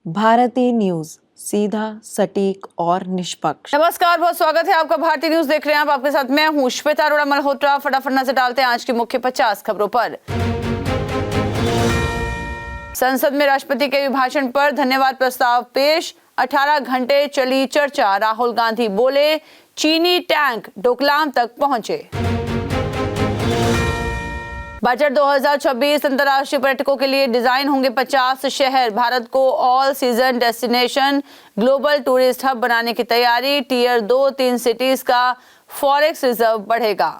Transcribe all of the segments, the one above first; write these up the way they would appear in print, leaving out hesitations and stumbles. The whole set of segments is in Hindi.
भारतीय न्यूज, सीधा, सटीक और निष्पक्ष। नमस्कार, बहुत स्वागत है आपका। भारतीय न्यूज देख रहे हैं आप। आपके साथ मैं हूं श्वेता अरोड़ा मल्होत्रा। फटाफट नजर डालते हैं आज की मुख्य 50 खबरों पर। संसद में राष्ट्रपति के अभिभाषण पर धन्यवाद प्रस्ताव पेश। 18 घंटे चली चर्चा। राहुल गांधी बोले, चीनी टैंक डोकलाम तक पहुंचे। बजट 2026 अंतर्राष्ट्रीय पर्यटकों के लिए डिजाइन होंगे 50 शहर। भारत को all season destination global tourist hub बनाने की तैयारी। टीयर 2-3 सिटीज का फॉरेक्स रिजर्व बढ़ेगा।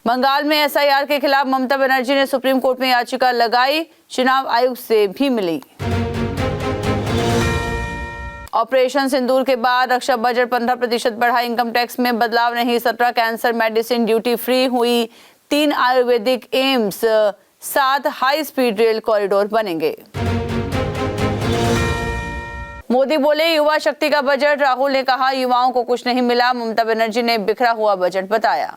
बंगाल में एसआईआर के खिलाफ ममता बनर्जी ने सुप्रीम कोर्ट में याचिका लगाई। चुनाव आयोग से भी मिली। ऑपरेशन सिंदूर के बाद रक्षा बजट 15% बढ़ा। इनकम टैक्स में बदलाव नहीं। 17 कैंसर मेडिसिन ड्यूटी फ्री हुई। 3 Ayurvedic AIIMS, 7 high speed rail corridor बनेंगे। मोदी बोले, युवा शक्ति का बजट। राहुल ने कहा, युवाओं को कुछ नहीं मिला। ममता बनर्जी ने बिखरा हुआ बजट बताया।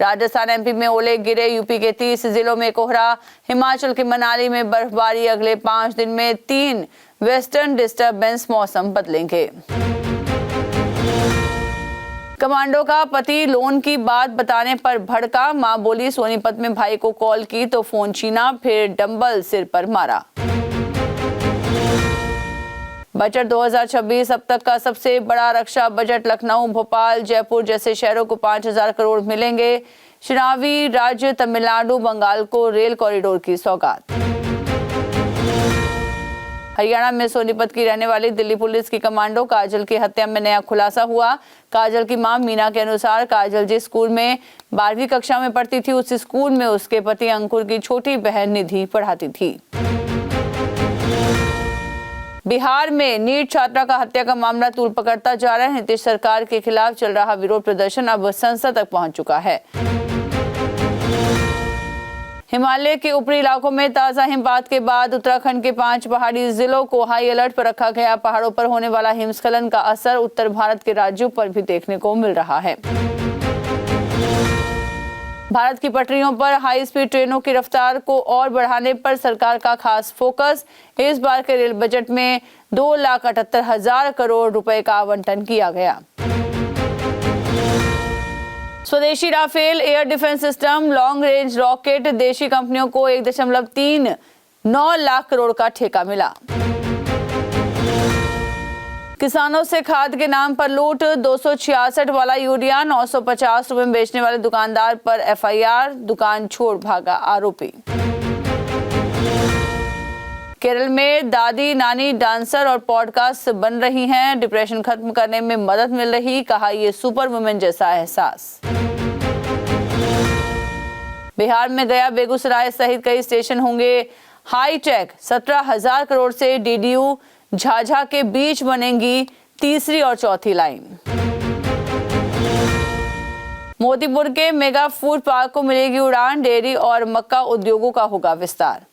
राजस्थान एमपी में ओले गिरे। यूपी के 30 जिलों में कोहरा। हिमाचल के मनाली में बर्फबारी। अगले 5 दिन में 3 वेस्टर्न डिस्टर्बेंस मौसम बदलेंगे। कमांडो का पति लोन की बात बताने पर भड़का। मां बोली, सोनीपत में भाई को कॉल की तो फोन छीना, फिर डंबल सिर पर मारा। बजट 2026 अब तक का सबसे बड़ा रक्षा बजट। लखनऊ, भोपाल, जयपुर जैसे शहरों को 5,000 करोड़ मिलेंगे। चुनावी राज्य तमिलनाडु, बंगाल को रेल कॉरिडोर की सौगात। हरियाणा में सोनीपत की रहने वाली दिल्ली पुलिस की कमांडो काजल की हत्या में नया खुलासा हुआ। काजल की मां मीना के अनुसार काजल जिस स्कूल में 12वीं कक्षा में पढ़ती थी, उस स्कूल में उसके पति अंकुर की छोटी बहन निधि पढ़ाती थी। बिहार में नीट छात्रा का हत्या का मामला तूल पकड़ता जा रहा है। नीतीश सरकार के खिलाफ चल रहा विरोध प्रदर्शन अब संसद तक पहुंच चुका है। हिमालय के ऊपरी इलाकों में ताजा हिमपात के बाद उत्तराखंड के 5 पहाड़ी जिलों को हाई अलर्ट पर रखा गया। पहाड़ों पर होने वाला हिमस्खलन का असर उत्तर भारत के राज्यों पर भी देखने को मिल रहा है। भारत की पटरियों पर हाई स्पीड ट्रेनों की रफ्तार को और बढ़ाने पर सरकार का खास फोकस। इस बार के रेल बजट में 2,78,000 करोड़ रुपए का आवंटन किया गया। स्वदेशी Rafale air defence system long range rocket देशी कंपनियों को 1.39 लाख करोड़ का ठेका मिला। किसानों से खाद के नाम पर लूट। 266 वाला यूरिया 950 रुपए में बेचने वाले दुकानदार पर एफआईआर। दुकान छोड़ भागा आरोपी। केरल में दादी नानी डांसर और पॉडकास्ट बन रही हैं। डिप्रेशन खत्म करने में मदद मिल रही। कहा, ये सुपर वुमेन जैसा एहसास। बिहार में गया, बेगूसराय सहित कई स्टेशन होंगे हाईटेक। 17,000 करोड़ से डीडीयू झाझा के बीच बनेंगी तीसरी और चौथी लाइन। मोतीपुर के मेगा फूड पार्क को मिलेगी उड़ान। डेयरी और मक्का उद्योगों का होगा विस्तार।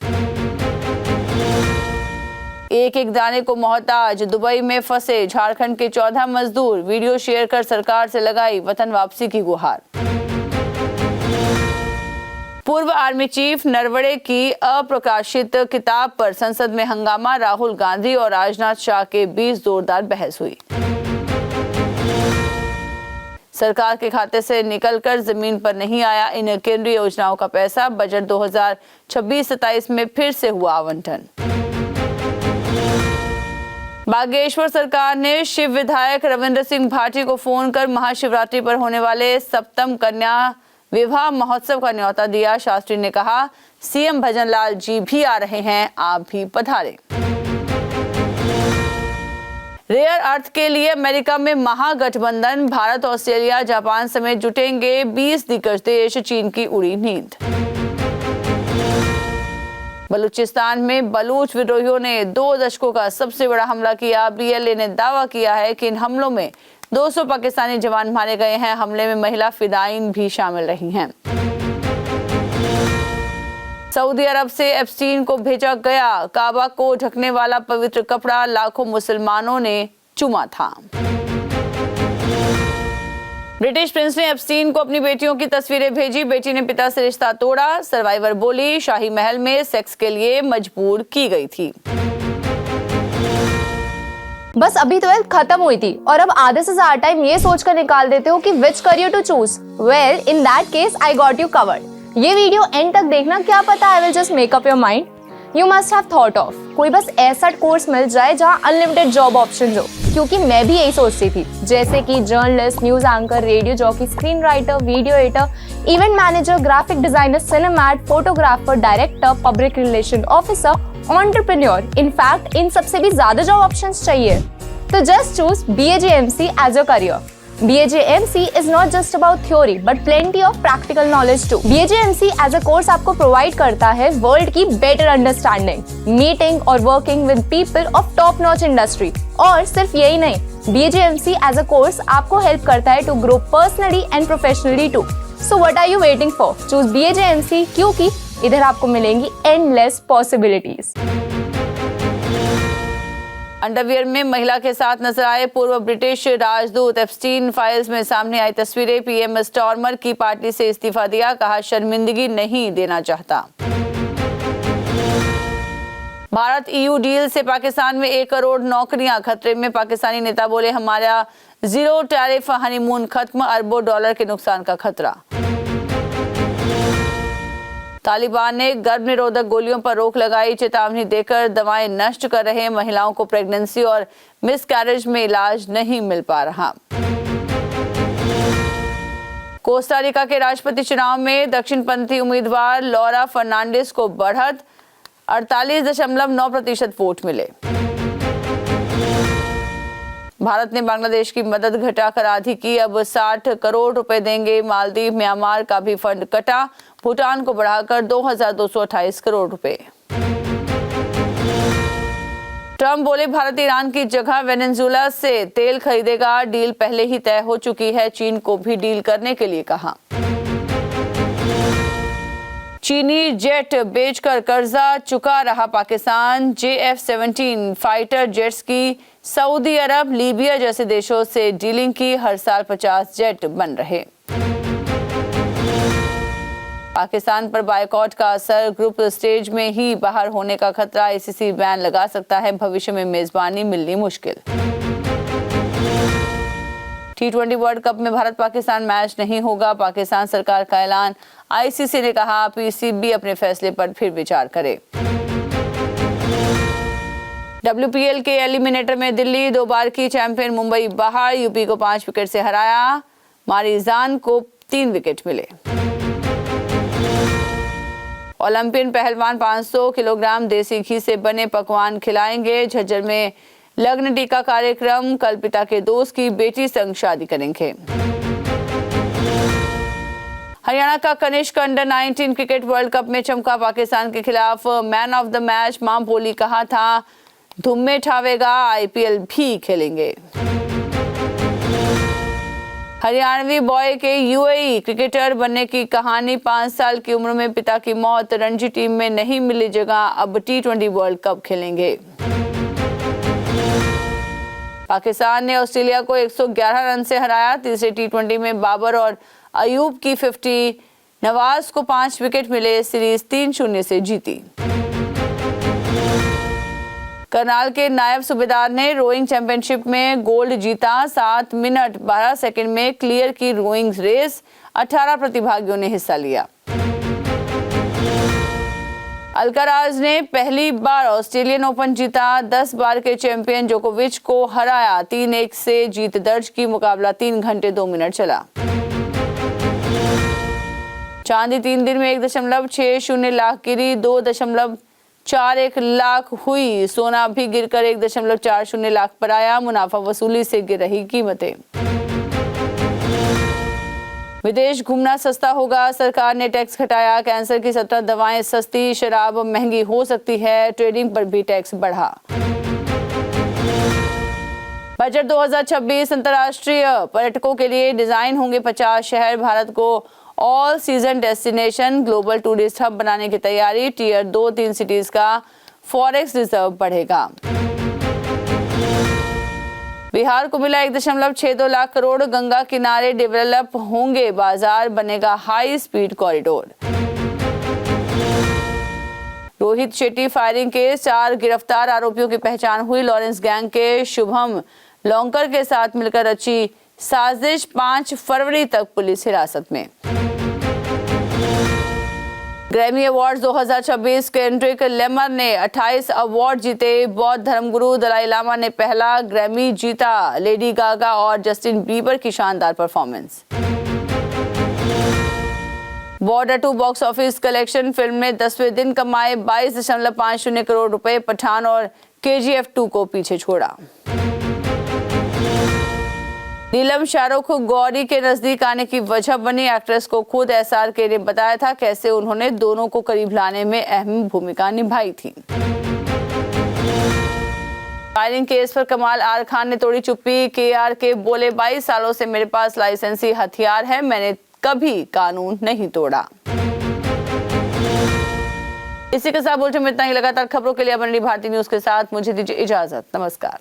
एक दाने को मोहताज। दुबई में फंसे झारखंड के 14 मजदूर। वीडियो शेयर कर सरकार से लगाई वतन वापसी की गुहार। पूर्व आर्मी चीफ नरवणे की अप्रकाशित किताब पर संसद में हंगामा। राहुल गांधी और राजनाथ शाह के बीच जोरदार बहस हुई। सरकार के खाते से निकलकर जमीन पर नहीं आया इन केंद्रीय योजनाओं का पैसा। बजट 2026-27 में फिर से हुआ आवंटन। बागेश्वर सरकार ने शिव विधायक रविंद्र सिंह भाटी को फोन कर महाशिवरात्रि पर होने वाले सप्तम कन्या विवाह महोत्सव का न्योता दिया। शास्त्री ने कहा, सीएम भजनलाल जी भी आ रहे हैं, आप भी पधारें। रेयर अर्थ के लिए अमेरिका में महागठबंधन। भारत, ऑस्ट्रेलिया, जापान समेत जुटेंगे 20 दिग्गज देश। चीन की उड़ी नींद। बलूचिस्तान में बलूच विद्रोहियों ने 2 दशकों का सबसे बड़ा हमला किया। बीएलए ने दावा किया है कि इन हमलों में 200 पाकिस्तानी जवान मारे गए हैं। हमले में महिला फिदाइन भी शामिल रही हैं। सऊदी अरब से एप्स्टीन को भेजा गया काबा को ढकने वाला पवित्र कपड़ा। लाखों मुसलमानों ने चूमा था। ब्रिटिश प्रिंस ने एप्स्टीन को अपनी बेटियों की तस्वीरें भेजी। बेटी ने पिता से रिश्ता तोड़ा। सर्वाइवर बोली शाही महल में सेक्स के लिए मजबूर की गई थी। बस अभी 12th खत्म हुई थी और अब आधे से ज्यादा टाइम ये सोचकर निकाल देते हो कि which career to choose. Well, in that case I got you covered. ये वीडियो एंड तक देखना, क्या पता I will just make up your mind. You must have thought of कोई बस ऐसा कोर्स मिल जाए जहाँ अनलिमिटेड जॉब ऑप्शन हो, क्योंकि मैं भी यही सोचती थी, जैसे कि journalist, news anchor, radio jockey, screen writer, video editor, event manager, graphic designer, cinemat, photographer, director, public relation officer, entrepreneur. In fact इन सबसे भी ज्यादा जॉब ऑप्शंस चाहिए। तो just choose BAJMC as your career. BAJMC is not just about theory but plenty of practical knowledge too. BAJMC as a course आपको provide करता है वर्ल्ड की better understanding, meeting और working with people of top notch industry. और सिर्फ यही नहीं, BAJMC as a course आपको help करता है to grow personally and professionally too. So what are you waiting for? Choose BAJMC क्योंकि इधर आपको मिलेंगी endless possibilities. अंडरवियर में महिला के साथ नजर आए पूर्व ब्रिटिश राजदूत। एप्स्टीन फाइल्स में सामने आई तस्वीरें। पीएम स्टार्मर की पार्टी से इस्तीफा दिया, कहा शर्मिंदगी नहीं देना चाहता। भारत EU डील से पाकिस्तान में 1 करोड़ नौकरियां खतरे में। पाकिस्तानी नेता बोले हमारा जीरो टैरिफ हनीमून खत्म, अरबों डॉलर के नुकसान का खतरा। तालिबान ने गर्भ निरोधक गोलियों पर रोक लगाई, चेतावनी देकर दवाएं नष्ट कर रहे महिलाओं को प्रेगनेंसी और मिसकैरेज में इलाज नहीं मिल पा रहा। कोस्टारिका के राष्ट्रपति चुनाव में दक्षिणपंथी उम्मीदवार लौरा फर्नांडिस को बढ़त, 48.9% वोट मिले। भारत ने बांग्लादेश की मदद घटाकर आधी की, अब 60 करोड़ रुपए देंगे। मालदीव, म्यांमार का भी फंड कटा, भूटान को बढ़ाकर 2228 करोड़ रुपए। ट्रंप बोले भारत ईरान की जगह वेनेजुएला से तेल खरीदेगा, डील पहले ही तय हो चुकी है। चीन को भी डील करने के लिए कहा। चीनी जेट बेचकर कर्जा चुका रहा पाकिस्तान। JF-17 फाइटर जेट्स की सऊदी अरब, लीबिया जैसे देशों से डीलिंग की, हर साल 50 जेट बन रहे। पाकिस्तान पर बायकॉट का असर, ग्रुप स्टेज में ही बाहर होने का खतरा। ICC बैन लगा सकता है, भविष्य में मेजबानी मिलनी मुश्किल। T20 वर्ल्ड कप में भारत पाकिस्तान मैच नहीं होगा, पाकिस्तान सरकार का ऐलान। ICC ने कहा PCB अपने फैसले पर फिर विचार करे। WPL के एलिमिनेटर में दिल्ली, 2 बार की चैंपियन मुंबई बाहर। यूपी को 5 विकेट से हराया, मारिजान को 3 विकेट मिले। ओलंपियन पहलवान 500 किलोग्राम देसी घी से बने पकवान खिलाएंगे। झज्जर में लग्न टीका कार्यक्रम, कल पिता के दोस्त की बेटी संग शादी करेंगे। हरियाणा का Kanishk under 19 cricket world cup में चमका, पाकिस्तान के खिलाफ मैन ऑफ द मैच। मां बोली कहा था धुम्मे ठावेगा, IPL भी खेलेंगे। हरियाणवी बॉय के UAE क्रिकेटर बनने की कहानी, 5 साल की उम्र में पिता की मौत, रणजी टीम में नहीं मिली जगह, अब T20 वर्ल्ड कप खेलेंगे। पाकिस्तान ने ऑस्ट्रेलिया को 111 रन से हराया। तीसरे T20 में बाबर और अयूब की 50, नवाज को 5 विकेट मिले। सीरीज 3-0 से जीती। करनाल के नायब सूबेदार ने रोइंग चैंपियनशिप में गोल्ड जीता। 7 मिनट 12 सेकंड में क्लियर की रोइंग रेस, 18 प्रतिभागियों ने हिस्सा लिया। अल्काराज ने पहली बार ऑस्ट्रेलियन ओपन जीता। 10 बार के चैंपियन जोकोविच को हराया। 3-1 से जीत दर्ज की। मुकाबला 3 घंटे 2 मिनट चला। चांदी 3 दिन में 1.60 लाख गिरी, 2.41 लाख हुई। सोना भी गिरकर 1.40 लाख पर आया। मुनाफा वसूली से गिर रही कीमतें। विदेश घूमना सस्ता होगा, सरकार ने टैक्स घटाया। कैंसर की 17 दवाएं सस्ती, शराब महंगी हो सकती है। ट्रेडिंग पर भी टैक्स बढ़ा। बजट 2026 अंतर्राष्ट्रीय पर्यटकों के लिए डिजाइन होंगे 50 शहर। भारत को all season destination, global tourist hub बनाने की तैयारी। टियर 2-3 सिटीज का फॉरेक्स रिजर्व बढ़ेगा। बिहार को मिला 1.62 लाख करोड़, गंगा किनारे डेवलप होंगे बाजार, बनेगा high speed corridor. Rohit Shetty firing case, 4 गिरफ्तार आरोपियों की पहचान हुई। लॉरेंस गैंग के शुभम लॉन्कर के साथ मिलकर रची साजिश, 5 फरवरी तक पुलिस हिरासत में। ग्रैमी अवार्ड्स 2026, केंड्रिक लेमर ने 28 अवार्ड जीते। बौद्ध धर्मगुरु दलाई लामा ने पहला ग्रैमी जीता। लेडी गागा और जस्टिन बीबर की शानदार performance. Border 2 box office collection, film ने 10वें दिन कमाए 22.50 करोड़ रुपए। पठान और KGF 2 को पीछे छोड़ा। नीलम शाहरुख गौरी के नजदीक आने की वजह बनी। एक्ट्रेस को खुद SRK ने बताया था कैसे उन्होंने दोनों को करीब लाने में अहम भूमिका निभाई थी। फायरिंग केस पर कमाल आर खान ने तोड़ी चुप्पी। KRK बोले 22 सालों से मेरे पास लाइसेंसी हथियार है, मैंने कभी कानून नहीं तोड़ा। इसी के साथ बुलेटिन में इतना ही। लगातार खबरों के लिए बनी भारतीय न्यूज के साथ मुझे दीजिए इजाजत। नमस्कार।